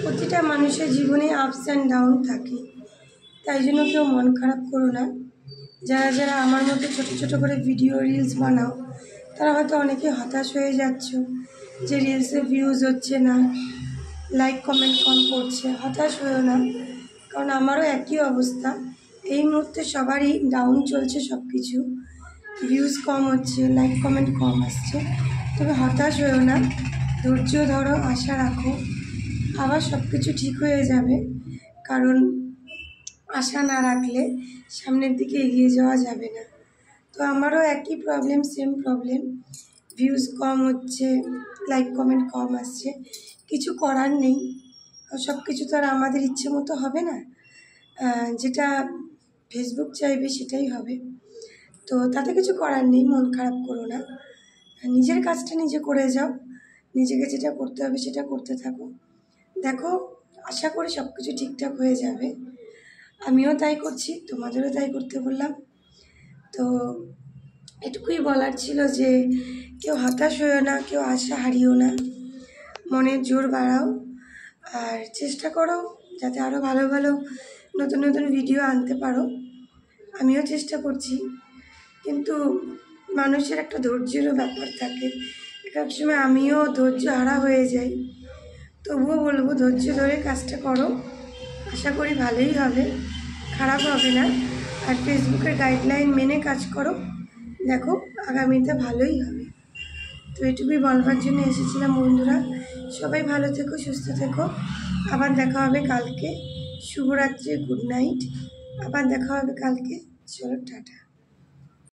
প্রতিটা মানুষের জীবনে আপস অ্যান্ড ডাউন থাকে, তাই জন্য কেউ মন খারাপ করো না। যারা যারা আমার মতো ছোট ছোট করে ভিডিও রিলস বানাও, তারা হয়তো অনেকে হতাশ হয়ে যাচ্ছ যে রিলসে ভিউজ হচ্ছে না, লাইক কমেন্ট কম পড়ছে। হতাশ হয়েও না, কারণ আমারও একই অবস্থা। এই মুহূর্তে সবারই ডাউন চলছে, সব কিছু ভিউজ কম হচ্ছে, লাইক কমেন্ট কম আসছে। তবে হতাশ হয়েও না, ধৈর্য ধরো, আশা রাখো, আবার সব কিছু ঠিক হয়ে যাবে। কারণ আশা না রাখলে সামনের দিকে এগিয়ে যাওয়া যাবে না। তো আমারও একই প্রবলেম, সেম প্রবলেম, ভিউজ কম হচ্ছে, লাইক কমেন্ট কম আসছে। কিছু করার নেই, সব কিছু তো আর আমাদের ইচ্ছে মতো হবে না। যেটা ফেসবুক চাইবে সেটাই হবে। তো তাতে কিছু করার নেই, মন খারাপ করো না, নিজের কাজটা নিজে করে যাও, নিজেকে যেটা করতে হবে সেটা করতে থাকো। দেখো, আশা করি সব কিছু ঠিকঠাক হয়ে যাবে। আমিও তাই করছি, তোমাদেরও তাই করতে বললাম। তো এটুকুই বলার ছিল যে কেউ হতাশ হয়েও না, কেউ আশা হারিও না, মনের জোর বাড়াও, আর চেষ্টা করো যাতে আরও ভালো ভালো নতুন নতুন ভিডিও আনতে পারো। আমিও চেষ্টা করছি, কিন্তু মানুষের একটা ধৈর্যেরও ব্যাপার থাকে। এক সময় আমিও ধৈর্য হারা হয়ে যাই। তবুও বলবো, ধৈর্য ধরে কাজটা করো, আশা করি ভালোই হবে, খারাপ হবে না। আর ফেসবুকের গাইডলাইন মেনে কাজ করো, দেখো আগামীতে ভালোই হবে। তো এটুকুই বলবার জন্য এসেছিলাম বন্ধুরা। সবাই ভালো থেকো, সুস্থ থেকো। আবার দেখা হবে কালকে। শুভরাত্রি, গুড নাইট। আবার দেখা হবে কালকে। চলো, টাটা।